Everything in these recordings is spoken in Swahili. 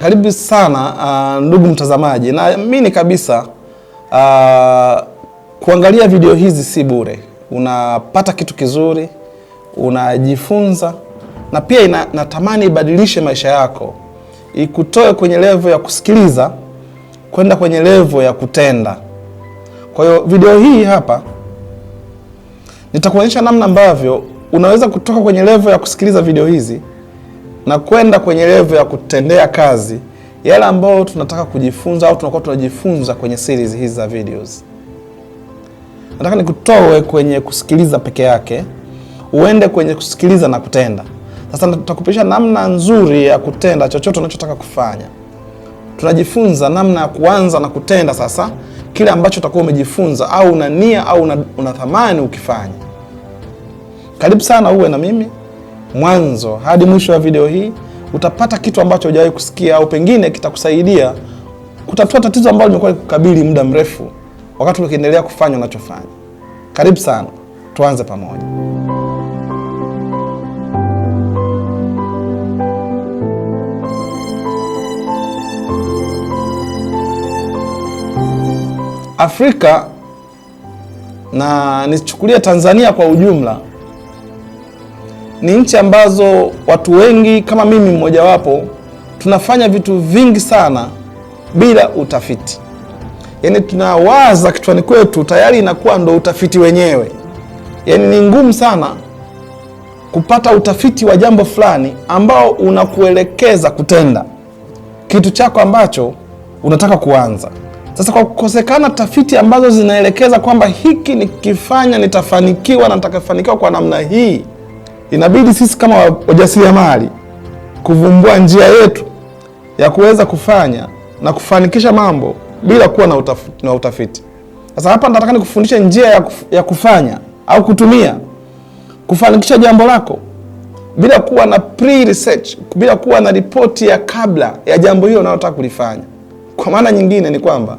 Karibu sana ndugu mtazamaji. Naamini kabisa kuangalia video hizi si bure. Unapata kitu kizuri, unajifunza, na pia natamani ibadilishe maisha yako. Ikutoe kwenye level ya kusikiliza kwenda kwenye level ya kutenda. Kwa hiyo video hii hapa nitakuonyesha namna ambavyo unaweza kutoka kwenye level ya kusikiliza video hizi na kwenda kwenye level ya kutendea kazi yale ambayo tunataka kujifunza au tunakuwa tunajifunza kwenye series hizi za videos. Nataka nikutoe kwenye kusikiliza peke yake uende kwenye kusikiliza na kutenda. Sasa nitakupisha namna nzuri ya kutenda chochote unachotaka kufanya. Tunajifunza namna ya kuanza na kutenda sasa kile ambacho utakuwa umejifunza au una nia au unathamani ukifanya. Karibu sana uwe na mimi mwanzo hadi mwisho wa video hii. Utapata kitu ambacho hujawahi kusikia au pengine kitakusaidia kutatua tatizo ambalo limekuwa likukabili muda mrefu wakati ukiendelea kufanya unachofanya. Karibu sana. Tuanze pamoja. Afrika na nichukulia Tanzania kwa ujumla ni nchi ambazo watu wengi kama mimi mmoja wapo tunafanya vitu vingi sana bila utafiti. Yaani tunawaza kichwani kwetu tayari inakuwa ndo utafiti wenyewe. Yaani ni ngumu sana kupata utafiti wa jambo fulani ambao unakuelekeza kutenda kitu chako ambacho unataka kuanza. Sasa kwa kukosekana tafiti ambazo zinaelekeza kwamba hiki nikifanya nitafanikiwa na nitakafanikiwa kwa namna hii, inabidi sisi kama wajasiriamali kuvumbua njia yetu ya kuweza kufanya na kufanikisha mambo bila kuwa na utafiti. Sasa hapa nataka nikufundishe njia ya kufanya au kutumia kufanikisha jambo lako bila kuwa na pre-research, bila kuwa na ripoti ya kabla ya jambo hilo unalotaka kulifanya. Kwa maana nyingine ni kwamba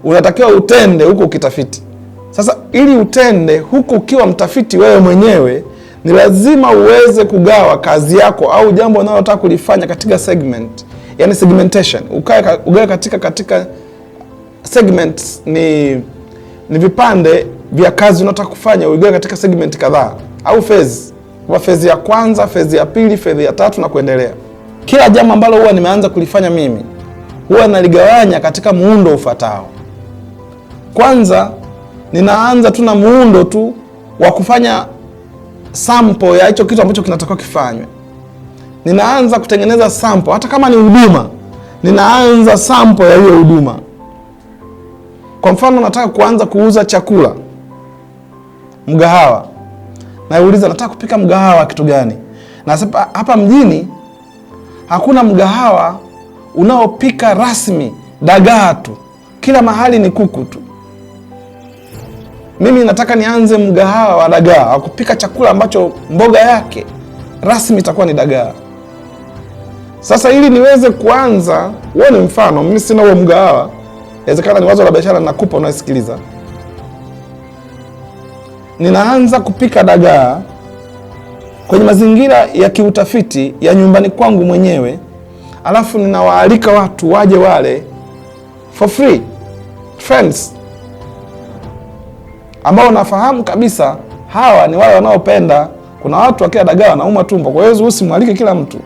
unatakiwa utende huku ukitafiti. Sasa ili utende huku ukiwa mtafiti wewe mwenyewe, ni lazima uweze kugawa kazi yako au jambo unalotaka kulifanya katika segment, yani segmentation. Ugawe katika segments ni vipande vya kazi unataka kufanya, ugawe katika segment kadhaa au phase. Kwa phase ya kwanza, phase ya pili, phase ya tatu na kuendelea. Kila jambo ambalo huwa nimeanza kulifanya mimi huwa naligawanya katika muundo ufuatao. Kwanza ninaanza tu na muundo tu wa kufanya sample ya hicho kitu ambacho kinatakiwa kifanywe. Ninaanza kutengeneza sample, hata kama ni huduma, ninaanza sample ya hiyo huduma. Kwa mfano nataka kuanza kuuza chakula mgahawa. Nauliza nataka kupika mgahawa kitu gani? Na hapa mjini hakuna mgahawa unaopika rasmi dagaa tu. Kila mahali ni kuku tu. Mimi nataka nianze mgahawa wa dagaa, wa kupika chakula ambacho mboga yake rasmi itakuwa ni dagaa. Sasa ili niweze kuanza, wewe ni mfano, mimi sina huo mgahawa. Inawezekana ni wazo la biashara nakupa unasikiliza. Ninaanza kupika dagaa kwenye mazingira ya kiutafiti ya nyumbani kwangu mwenyewe. Alafu ninawaalika watu waje wale for free, friends ambao nafahamu kabisa hawa ni wale wanaopenda. Kuna watu wakila dagaa wanauma tumbo, kwa hiyo usimwalike kila mtu.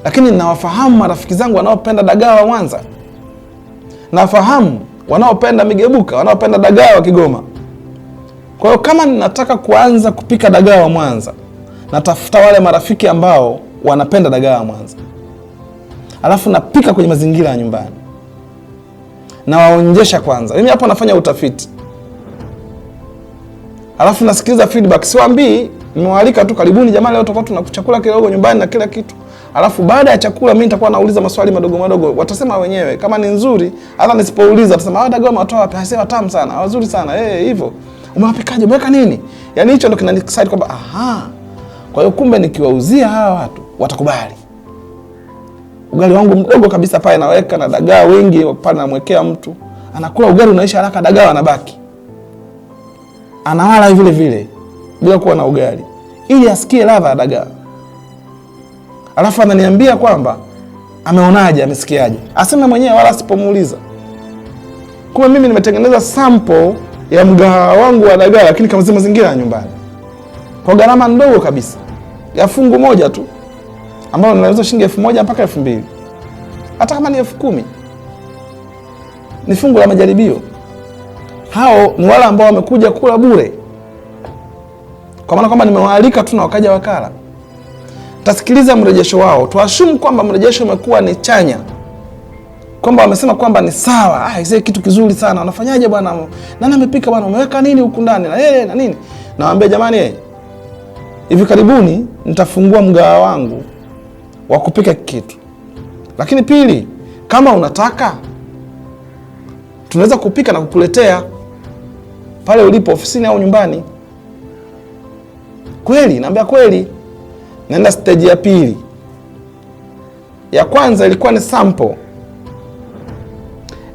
Lakini ninawafahamu marafiki zangu wanaopenda dagaa wa Mwanza, nafahamu wanaopenda migebuka, wanaopenda dagaa wa Kigoma. Kwa hiyo kama ninataka kuanza kupika dagaa wa Mwanza, natafuta wale marafiki ambao wanapenda dagaa wa Mwanza. Alafu napika kwenye mazingira ya nyumbani. Na waonjesha kwanza. Mimi hapo nafanya utafiti. Alafu nasikiliza feedback. Siwaambii, nimewaalika tu karibuni jamani leo tutakuwa tuna chakula kidogo nyumbani na kila kitu. Alafu baada ya chakula mimi nitakuwa nauliza maswali madogo. Watasema wenyewe kama ni nzuri, hata nisipouliza watasema dagaa umetoa wapi? Hasa tamu sana, wazuri sana. Hivyo. Umewapikaje? Umeweka nini? Yaani hicho ndio kinaniexcite kwamba kwa hiyo kumbe nikiwauzia hawa watu watakubali. Ugali wangu mdogo kabisa pale naweka na dagaa wengi pale namwekea mtu. Anakula ugali unaisha haraka, dagaa anabaki. Anawala vile vile bila kuwa na ugali ili asikie ladha ya dagaa. Alafu ananiambia kwamba ameonaje, amesikiaje, aseme mwenyewe wala asipomuuliza. Kwa mimi nimetengeneza sample ya mgahawa wangu wa dagaa, lakini kama mazingira ya nyumbani, kwa gharama ndogo kabisa ya fungu moja tu, ambao ninaweza shilingi 1000 mpaka 2000, hata kama ni 10,000, ni fungu la majaribio. Hao ni wale ambao wamekuja kula bure, kwa maana kwamba nimewaalika tu na wakaja wakala. Tasikiliza mrejesho wao, tuashumu kwamba mrejesho umekuwa ni chanya, kwamba wamesema kwamba ni sawa, hizo kitu kizuri sana, unafanyaje bwana, nani amepika bwana, umeweka nini huku ndani na nini. Nawaambia jamani, hivi karibuni nitafungua mgahawa wangu wa kupika kitu, lakini pili, kama unataka tunaweza kupika na kukuletea pale ulipo, ofisini au nyumbani. Kweli? Naambia kweli. Naenda stage ya pili. Ya kwanza ilikuwa ni sample.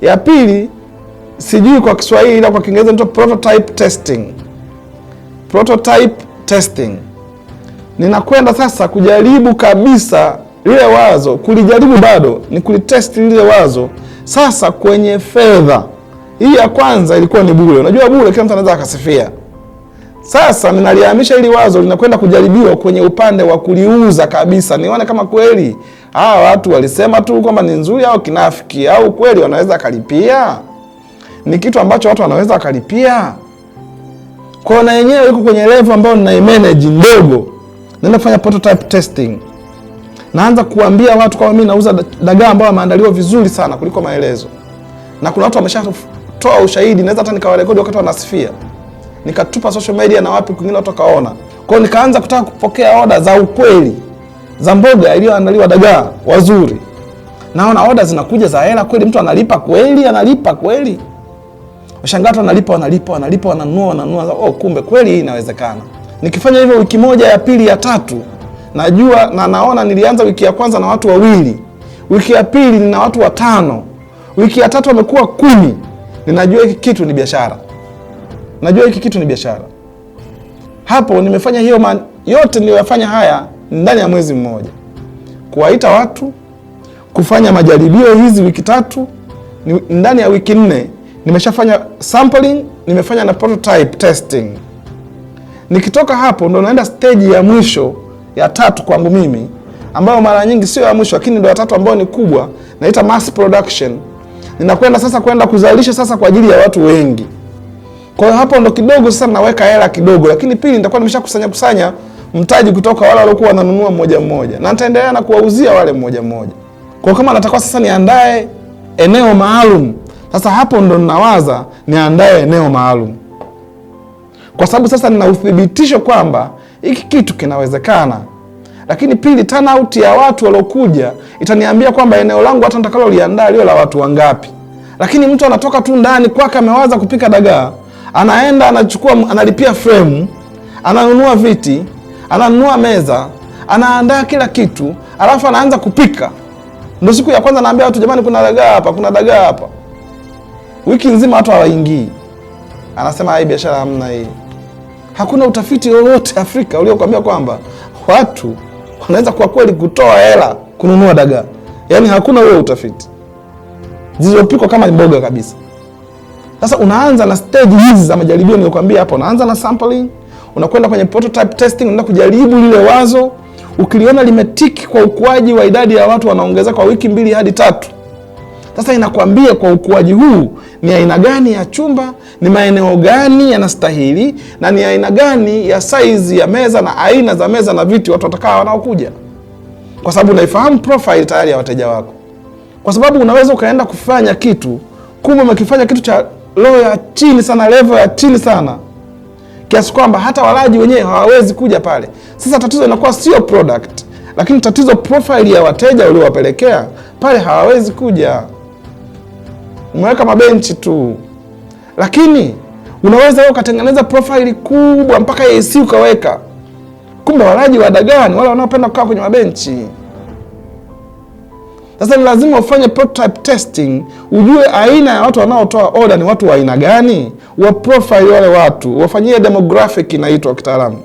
Ya pili sijui kwa Kiswahili, ila kwa Kiingereza inaitwa prototype testing. Prototype testing. Ninakwenda sasa kujaribu kabisa lile wazo, kulijaribu bado, ni kulitest lile wazo sasa kwenye fedha. Hii ya kwanza ilikuwa ni bure. Unajua bure kila mtu anaweza akasifia. Sasa ninalihamisha hili wazo, linakwenda kujaribiwa kwenye upande wa kuliuza kabisa. Nione kama kweli hawa watu walisema tu kwamba ni nzuri au kinafiki, au kweli wanaweza kalipia. Ni kitu ambacho watu wanaweza kalipia. Kwa na yenyewe iko kwenye level ambayo ninaimanage ndogo. Naenda kufanya prototype testing. Naanza kuambia watu kama mimi nauza dagaa ambao wameandaliwa vizuri sana kuliko maelezo. Na kuna watu wameshatoa ushahidi, naweza hata nikawarekodi wakati wanasifia. Nikatupa social media na wapi kwingine watu kaona. Kwa hiyo nikaanza kutaka kupokea order za ukweli za mboga iliyoandaliwa dagaa wazuri. Naona order zinakuja za hela kweli, mtu analipa kweli. Washangaa watu wanalipa, wananunua. Kumbe kweli hii inawezekana. Nikifanya hivyo wiki moja, ya pili, ya tatu, najua na naona nilianza wiki ya kwanza na watu 2. Wiki ya pili nina watu 5. Wiki ya tatu wamekuwa 10. Ninajua hiki kitu ni biashara. Hapo nimefanya hiyo yote niliyofanya haya ndani ya mwezi mmoja. Kuwaita watu, kufanya majaribio hizi wiki 3, ndani ya wiki 4 nimeshafanya sampling, nimefanya na prototype testing. Nikitoka hapo ndo naenda stage ya mwisho ya 3 kwangu mimi, ambayo mara nyingi sio ya mwisho lakini ndo ya 3 ambayo ni kubwa, naita mass production. Ninakwenda sasa kuzalisha sasa kwa ajili ya watu wengi. Kwa hiyo hapo ndo kidogo sasa naweka hela kidogo, lakini pili nitakuwa nimeshakusanya mtaji kutoka wale waliokuwa wananunua mmoja, na nitaendelea na kuwauzia wale mmoja. Kwa kama natakuwa sasa niandae eneo maalum, sasa hapo ndo ninawaza niandae eneo maalum. Kwa sababu sasa nina uthibitisho kwamba hiki kitu kinawezekana. Lakini pili, turnout ya watu waliokuja itaniambia kwamba eneo langu hata nitakalo liandaa lio la watu wangapi. Lakini mtu anatoka tu ndani kwake amewaza kupika dagaa, anaenda anachukua, analipia frame, ananunua viti, ananunua meza, anaandaa kila kitu, alafu anaanza kupika. Ndio siku ya kwanza naambia watu, jamani kuna dagaa hapa. Wiki nzima watu hawaingii. Anasema hii biashara hamna hii. Hakuna utafiti wowote Afrika uliokuambia kwamba watu wanaweza kwa kweli kutoa hela kununua dagaa. Yaani hakuna huo utafiti. Zilizopikwa kama mboga kabisa. Sasa unaanza na stage hizi za majaribio niliyokuambia hapo. Unaanza na sampling, unakwenda kwenye prototype testing, unaenda kujaribu lile wazo. Ukiliona limetiki kwa ukuaji wa idadi ya watu wanaongezeka kwa wiki 2 hadi 3. Sasa inakwambia kwa ukuaji huu ni aina gani ya chumba, ni maeneo gani yanastahili, na ni aina gani ya size ya meza na aina za meza na viti watu watakao wanaokuja. Kwa sababu unaifahamu profile tayari ya wateja wako. Kwa sababu unaweza ukaenda kufanya kitu, kumbe umekifanya kitu cha level ya chini sana. Kiasi kwamba hata walaji wenyewe hawawezi kuja pale. Sasa tatizo inakuwa sio product, lakini tatizo profile ya wateja uliowapelekea pale hawawezi kuja. Umeweka mabenchi tu. Lakini unaweza wewe ukatengeneza profile kubwa mpaka AC ukaweka. Kumbe walaji wa dagaa ni wale wanaopenda kukaa kwenye mabenchi. Sasa ni lazima ufanye prototype testing, ujue aina ya watu wanaotoa order ni watu wa aina gani, wa profile wale watu, wafanyie demographic inaitwa kitaalamu.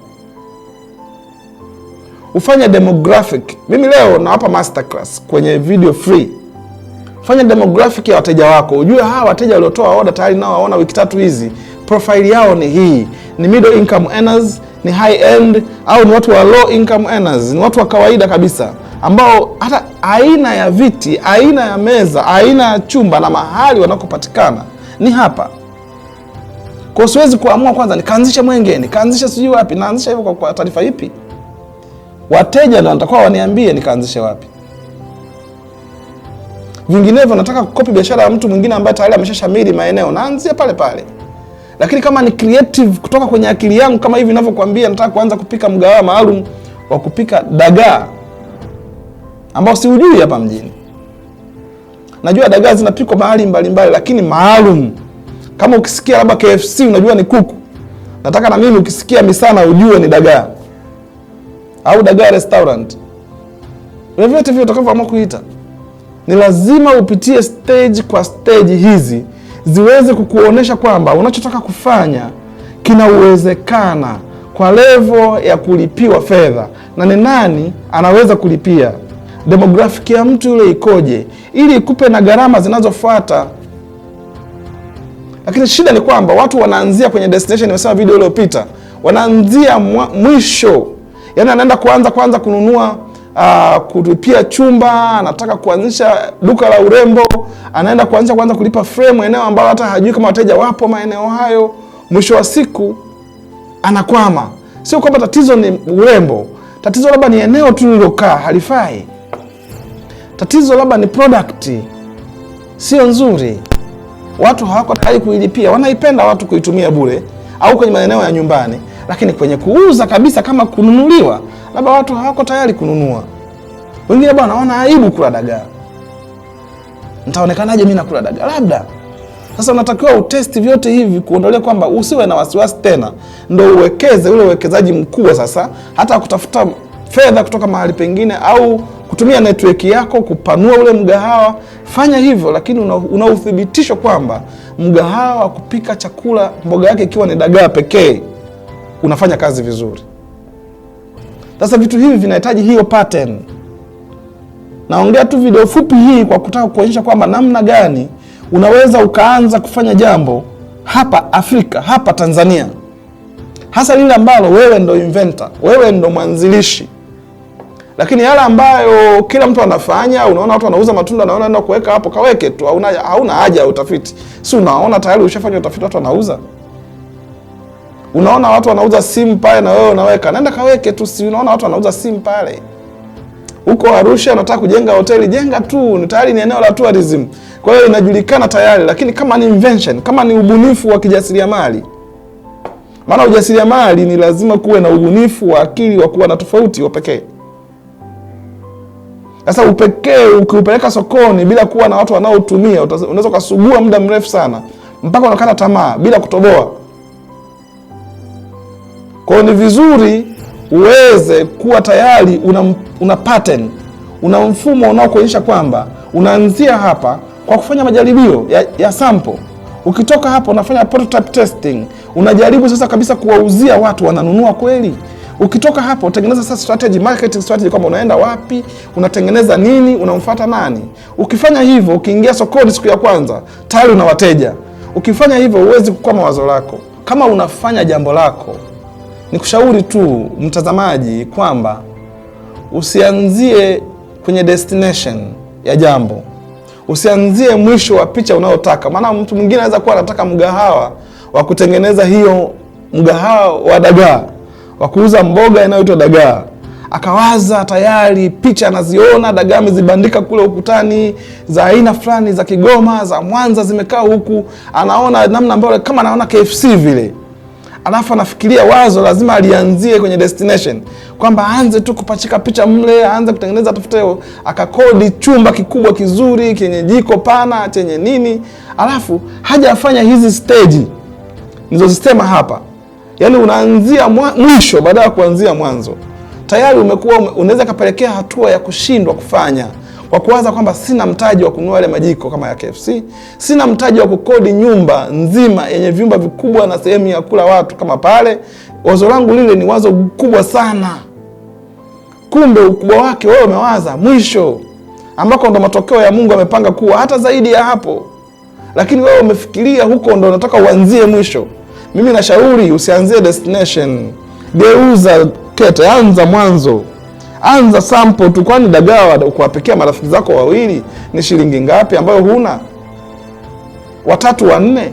ufanye demographic. Mimi leo nawapa masterclass kwenye video free. Fanya demographic ya wateja wako. Ujue hawa wateja waliotoa order tayari nao waona wiki 3 hizi, profile yao ni hii. Ni middle income earners, ni high end, au ni watu wa low income earners, ni watu wa kawaida kabisa ambao hata aina ya viti, aina ya meza, aina ya chumba na mahali wanakopatikana ni hapa. Kwa siwezi kuamua kwanza nikaanzisha Mwenge, nikaanzisha sijui wapi, naanzisha hivyo kwa taarifa ipi? Wateja ndio watakuwa waniambie nikaanzishe wapi. Vinginevyo nataka kukopi biashara ya mtu mwingine ambaye tayari ameshashamiri maeneo, naanzia pale pale. Lakini kama ni creative kutoka kwenye akili yangu, kama hivi ninavyokuambia, nataka kuanza kupika mgahawa maalum wa kupika dagaa ambao siujui hapa mjini. Najua dagaa zinapikwa mahali mbalimbali, lakini maalum. Kama ukisikia labda KFC unajua ni kuku, nataka na mimi ukisikia Misana ujue ni dagaa, au dagaa restaurant. Vyovyote vile utakavyoamua kuita, ni lazima upitie stage kwa stage hizi ziweze kukuonesha kwamba unachotaka kufanya kina uwezekana kwa level ya kulipiwa fedha, na ni nani anaweza kulipia, demographic ya mtu yule ikoje, ili ikupe na gharama zinazofuata. Lakini shida ni kwamba watu wanaanzia kwenye destination, nimesema video iliyopita, wanaanzia mwisho. Yaani anaenda kwanza kununua kulipia chumba, anataka kuanzisha duka la urembo, anaenda kwanza kulipa frame eneo ambalo hata hajui kama wateja wapo maeneo hayo. Mwisho wa siku anakwama. Sio kwamba tatizo ni urembo, tatizo labda ni eneo tu lilokaa halifai, tatizo labda ni product sio nzuri, watu hawako tayari kuilipia. Wanaipenda watu kuitumia bure au kwenye maeneo ya nyumbani, lakini kwenye kuuza kabisa kama kununuliwa, labda watu hawako tayari kununua. Wengine bwana wanaona aibu kula dagaa. Nitaonekanaje mimi nakula dagaa? Labda. Sasa unatakiwa utesti vyote hivi kuondolea kwamba usiwe na wasiwasi tena, ndio uwekeze ule uwekezaji mkubwa sasa, hata kutafuta fedha kutoka mahali pengine au kutumia network yako kupanua ule mgahawa. Fanya hivyo, lakini una uthibitisho kwamba mgahawa wa kupika chakula mboga yake ikiwa ni dagaa pekee unafanya kazi vizuri. Sasa vitu hivi vinahitaji hiyo pattern. Naongea tu video fupi hii kwa kutaka kuonyesha kwamba namna gani unaweza ukaanza kufanya jambo hapa Afrika, hapa Tanzania, hasa lile ambalo wewe ndo inventor, wewe ndo mwanzilishi. Lakini yale ambayo kila mtu anafanya, unaona watu wanauza matunda, naona nenda kuweka hapo, kaweke tu, hauna haja ya utafiti. Si unaona tayari ushafanya utafiti, watu wanauza. Unaona watu wanauza simu pale, na wewe unaweka, nenda kaweke tu. Si unaona watu wanauza simu pale. Huko Arusha unataka kujenga hoteli, jenga tu, ni tayari ni eneo la tourism. Kwa hiyo inajulikana tayari. Lakini kama ni invention, kama ni ubunifu wa kijasiriamali, maana ujasiriamali ni lazima kuwe na ubunifu wa akili wa kuwa na tofauti wa pekee. Sasa upekee ukiupeleka sokoni bila kuwa na watu wanaotumia, unaweza kusugua muda mrefu sana mpaka unakata tamaa bila kutoboa. Kwa hiyo ni vizuri uweze kuwa tayari una pattern, una mfumo unaokuonyesha kwamba unaanzia hapa kwa kufanya majaribio ya sample. Ukitoka hapo unafanya prototype testing, unajaribu sasa kabisa kuwauzia watu, wananunua kweli. Ukitoka hapo utengeneza sasa strategy, marketing strategy, kwamba unaenda wapi, unatengeneza nini, unamfuata nani. Ukifanya hivyo, ukiingia sokoni siku ya kwanza tayari una wateja. Ukifanya hivyo huwezi kukwama wazo lako. Kama unafanya jambo lako, nikushauri tu mtazamaji kwamba usianzie kwenye destination ya jambo, usianzie mwisho wa picha unayotaka. Maana mtu mwingine anaweza kuwa anataka mgahawa wa kutengeneza hiyo mgahawa wa dagaa, wa kuuza mboga inayoitwa dagaa, akawaza tayari picha anaziona dagaa amezibandika kule ukutani za aina fulani za Kigoma, za Mwanza zimekaa huku, anaona namna ambayo kama anaona KFC vile. Alafu anafikiria wazo lazima alianzie kwenye destination, kwamba aanze tu kupachika picha mle, aanze kutengeneza, tafute akakodi chumba kikubwa kizuri kenye jiko pana chenye nini, alafu hajafanya hizi stage nilizosema hapa. Yaani unaanzia mwisho badala ya kuanzia mwanzo. Tayari unaweza kapelekea hatua ya kushindwa kufanya kwa kuwaza kwamba sina mtaji wa kununua ile majiko kama ya KFC, sina mtaji wa kukodi nyumba nzima yenye vyumba vikubwa na sehemu ya kula watu kama pale. Wazo langu lile ni wazo kubwa sana. kumbe ukubwa wake wewe umewaza mwisho, ambako ndo matokeo ya Mungu amepanga kuwa hata zaidi ya hapo, lakini wewe umefikiria huko ndo unataka uanzie mwisho. Mimi nashauri usianzie destination, geuza kete, anza mwanzo, anza sample tu. Kwani dagaa kuwapikia marafiki zako wawili ni shilingi ngapi ambayo huna? 3 4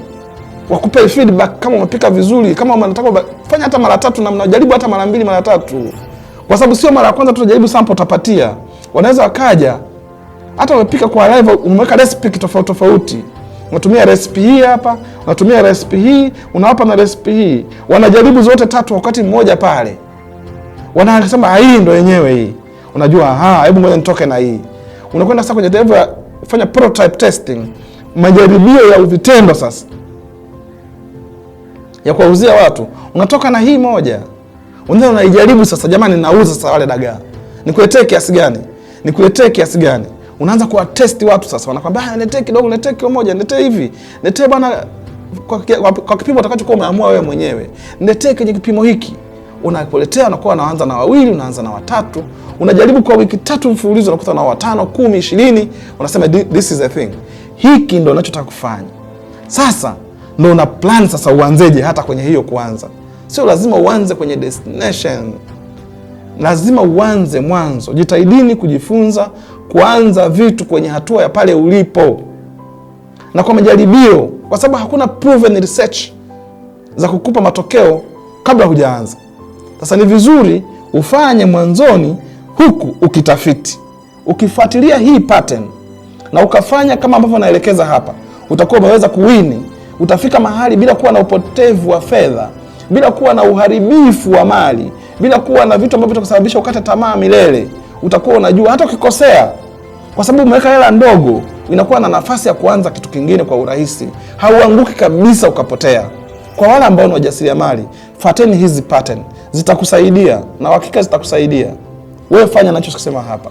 wakupe feedback kama umepika vizuri. Kama unataka fanya hata mara 3 na mnajaribu hata mara 2 mara 3, kwa sababu sio mara ya kwanza tutajaribu sample utapatia. Wanaweza wakaja hata umepika kwa live, umeweka recipe tofauti. Unatumia recipe hii hapa, unatumia recipe hii, unawapa na recipe hii. Wanajaribu zote 3 wakati mmoja pale. Wanasema hii ndo yenyewe hii. Unajua hebu ngoja nitoke na hii. Unakwenda sasa kwenye level ya kufanya prototype testing, majaribio ya vitendo sasa. Ya kuwauzia watu. Unatoka na hii moja. Unaijaribu sasa, jamani nauza sasa wale dagaa. Nikuletee kiasi gani? Nikuletee kiasi gani? Unaanza kuwa test watu sasa. Wanakwambia niletee kidogo, niletee kilo moja, niletee hivi. Niletee bwana kwa kipimo utakachokuwa umeamua wewe mwenyewe. Niletee kwenye kipimo hiki. Unapoletea unakuwa unaanza na 2, unaanza na 3. Unajaribu kwa wiki 3 mfululizo, unakuta na 5, 10, 20. Unasema this is the thing. Hiki ndo unachotaka kufanya. Sasa ndo una plan sasa uanzeje hata kwenye hiyo kuanza. Sio lazima uanze kwenye destination. Lazima uanze mwanzo. Jitahidini kujifunza kuanza vitu kwenye hatua ya pale ulipo. Na kwa majaribio, kwa sababu hakuna proven research za kukupa matokeo kabla hujaanza. Sasa ni vizuri ufanye mwanzoni huku ukitafiti. Ukifuatilia hii pattern na ukafanya kama ambavyo naelekeza hapa, utakuwa umeweza kuwini. Utafika mahali bila kuwa na upotevu wa fedha, bila kuwa na uharibifu wa mali, bila kuwa na vitu ambavyo vitakusababisha ukate tamaa milele. Utakuwa unajua hata ukikosea, kwa sababu umeweka hela ndogo, inakuwa na nafasi ya kuanza kitu kingine kwa urahisi. Hauanguki kabisa ukapotea. Kwa wale ambao ni wajasiriamali, fuateni hizi pattern. Zitakusaidia na hakika zitakusaidia. Wewe fanya ninachosema hapa.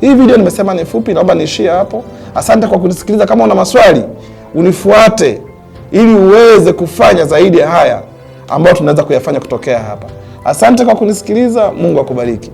Hii video nimesema ni fupi, naomba niishie hapo. Asante kwa kunisikiliza. Kama una maswali, unifuate ili uweze kufanya zaidi ya haya ambayo tunaweza kuyafanya kutokea hapa. Asante kwa kunisikiliza. Mungu akubariki.